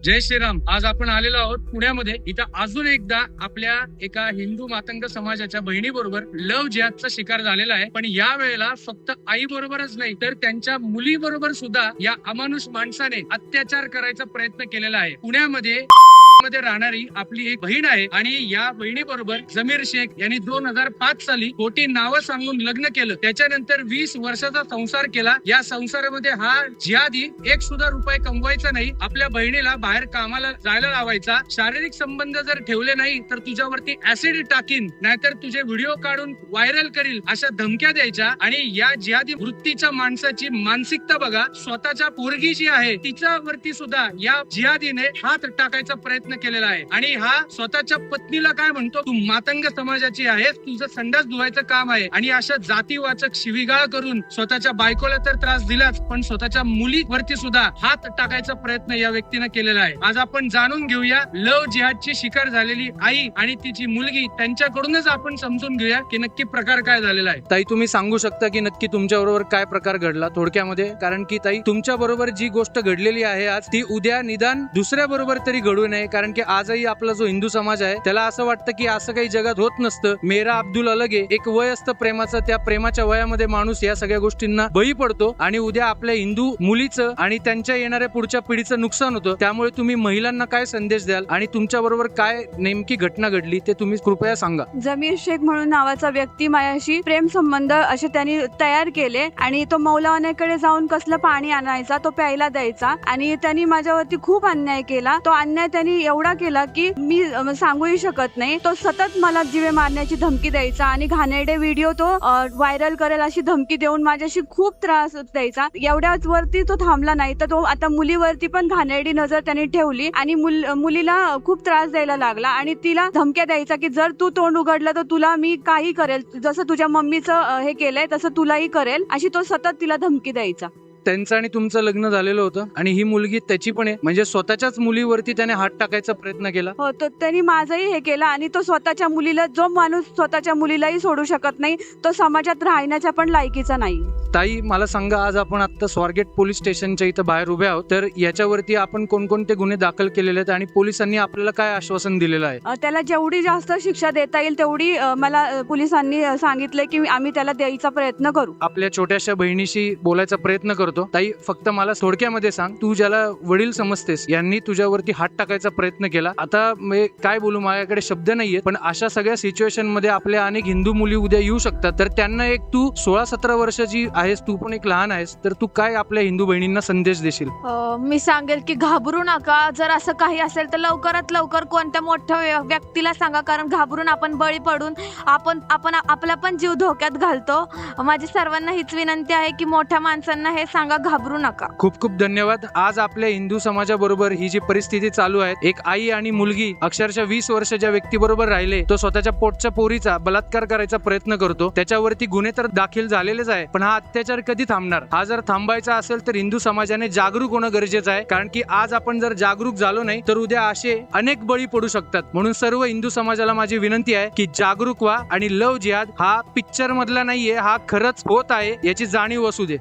जय श्रीराम. आज आपण आलेलो आहोत पुण्यामध्ये. इथं अजून एकदा आपल्या एका हिंदू मातंग समाजाच्या बहिणी बरोबर लव जिहादचा शिकार झालेला आहे. पण या वेळेला फक्त आई बरोबरच नाही तर त्यांच्या मुली बरोबर सुद्धा या अमानुष माणसाने अत्याचार करायचा प्रयत्न केलेला आहे. पुण्यामध्ये मध्ये राहणारी आपली एक बहीण आहे आणि या बहिणी बरोबर जमीर शेख यांनी 2005 साली खोटी नावं सांगून लग्न केलं. त्याच्यानंतर 20 वर्षाचा संसार केला. या संसारामध्ये हा जिहादी एक सुद्धा रुपये कमवायचा नाही. आपल्या बहिणीला बाहेर कामाला जायला लावायचा. शारीरिक संबंध जर ठेवले नाही तर तुझ्यावरती ऍसिड टाकीन, नाहीतर तुझे व्हिडिओ काढून व्हायरल करील, अशा धमक्या द्यायच्या. आणि या जिहादी वृत्तीच्या माणसाची मानसिकता बघा. स्वतःच्या पोरगी जी आहे तिच्यावरती सुद्धा या जिहादीने हात टाकायचा प्रयत्न केलेला आहे. आणि हा स्वतःच्या पत्नीला काय म्हणतो, तू मातंग समाजाची आहेस, तुझं संडास धुवायचं काम आहे. आणि अशा जातीवाचक शिवीगाळ करून स्वतःच्या बायकोला तर त्रास दिलाच, पण स्वतःच्या मुलीवरती सुद्धा हात टाकायचा प्रयत्न या व्यक्तीने केलेला आहे. आज आपण जाणून घेऊया लव जिहादची शिकार झालेली आई आणि तिची मुलगी, त्यांच्याकडूनच आपण समजून घेऊया की नक्की प्रकार काय झालेला आहे. ताई, तुम्ही सांगू शकता की नक्की तुमच्या बरोबर काय प्रकार घडला थोडक्यामध्ये? कारण की ताई, तुमच्या बरोबर जी गोष्ट घडलेली आहे आज, ती उद्या निदान दुसऱ्या बरोबर तरी घडू नये. कारण की आजही आपला जो हिंदू समाज आहे त्याला असं वाटतं की असं काही जगात होत नसतं. मेरा अब्दुल अलग आहे. एक वय असतं प्रेमाचं, त्या प्रेमाच्या वयामध्ये माणूस या सगळ्या गोष्टींना बळी पडतो आणि उद्या आपल्या हिंदू मुलीचं आणि त्यांच्या येणाऱ्या पुढच्या पिढीचं नुकसान होतं. त्यामुळे तुम्ही महिलांना काय संदेश द्याल आणि तुमच्या बरोबर काय नेमकी घटना घडली ते तुम्ही कृपया सांगा. जमीर शेख म्हणून नावाचा व्यक्ती माझ्याशी प्रेम संबंध असे त्यांनी तयार केले आणि तो मौलानाकडे जाऊन कसलं पाणी आणायचा, तो प्यायला द्यायचा आणि त्यांनी माझ्यावरती खूप अन्याय केला. तो अन्याय त्यांनी एवढा केला की मी सांगूही शकत नाही. तो सतत मला जीवे मारण्याची धमकी द्यायचा आणि घाणेरडे व्हिडिओ तो व्हायरल करेल अशी धमकी देऊन माझ्याशी खूप त्रास द्यायचा. एवढ्याच वरती तो थांबला नाही तर तो आता मुलीवरती पण घाणेरडी नजर त्यांनी ठेवली आणि मुलीला खूप त्रास द्यायला लागला आणि तिला धमक्या द्यायचा की जर तू तोंड उघडलं तर तुला मी काही करेल, जसं तुझ्या मम्मीचं हे केलंय तसं तुलाही करेल, अशी तो सतत तिला धमकी द्यायचा. त्यांचं आणि तुमचं लग्न झालेलं होतं आणि ही मुलगी त्याची पण आहे, म्हणजे स्वतःच्याच मुलीवरती त्याने हात टाकायचा प्रयत्न केला. हो, तो त्यांनी माझंही हे केलं आणि तो स्वतःच्या मुलीला, जो माणूस स्वतःच्या मुलीलाही सोडू शकत नाही तो समाजात राहण्याच्या पण लायकीचा नाही. ताई, मला सांगा, आज आपण आता स्वारगेट पोलीस स्टेशनच्या इथं बाहेर उभे आहोत, तर याच्यावरती आपण कोणकोणते गुन्हे दाखल केलेले आहेत आणि पोलिसांनी आपल्याला काय आश्वासन दिलेलं आहे? त्याला जेवढी जास्त शिक्षा देता येईल तेवढी मला पोलिसांनी सांगितलंय की आम्ही त्याला द्यायचा प्रयत्न करू. आपल्या छोट्याशा बहिणीशी बोलायचा प्रयत्न करतो. ताई, फक्त मला थोडक्यामध्ये सांग, तू ज्याला वडील समजतेस यांनी तुझ्यावरती हात टाकायचा प्रयत्न केला. आता मी काय बोलू, माझ्याकडे शब्द नाहीये, पण अशा सगळ्या सिच्युएशन मध्ये आपल्या अनेक हिंदू मुली उद्या येऊ शकतात. तर त्यांना एक, तू 16-17 वर्षाची आहेस, तू पण एक लहान आहेस, तर तू काय आपल्या हिंदू बहिणींना संदेश देशील? मी सांगेल की घाबरू नका. जर असं काही असेल तर लवकरात लवकर कोणत्या मोठ्या व्यक्तीला सांगा, कारण घाबरून आपण बळी पडून आपण आपला पण जीव धोक्यात घालतो. माझी सर्वांना हीच विनंती आहे की मोठ्या माणसांना हे सांगा, घाबरू नका. खूप खूप धन्यवाद. आज आपल्या हिंदू समाजाबरोबर ही जी परिस्थिती चालू आहे, एक आई आणि मुलगी अक्षरशः 20 वर्षाच्या व्यक्तीबरोबर राहिले, तो स्वतःच्या पोटच्या पोरीचा बलात्कार करायचा प्रयत्न करतो. त्याच्यावरती गुन्हे तर दाखल झालेलेच आहे, पण हा अत्याचार कधी थांबणार? हा जर थांबायचा असेल तर हिंदू समाजाने जागरूक होणं गरजेचं आहे. कारण की आज आपण जर जागरूक झालो नाही तर उद्या असे अनेक बळी पडू शकतात. म्हणून सर्व हिंदू समाजाला माझी विनंती आहे की जागरूक व्हा आणि लव जिहाद हा पिक्चर मधला नाहीये, हा खरंच होत आहे याची जाणीव असू दे.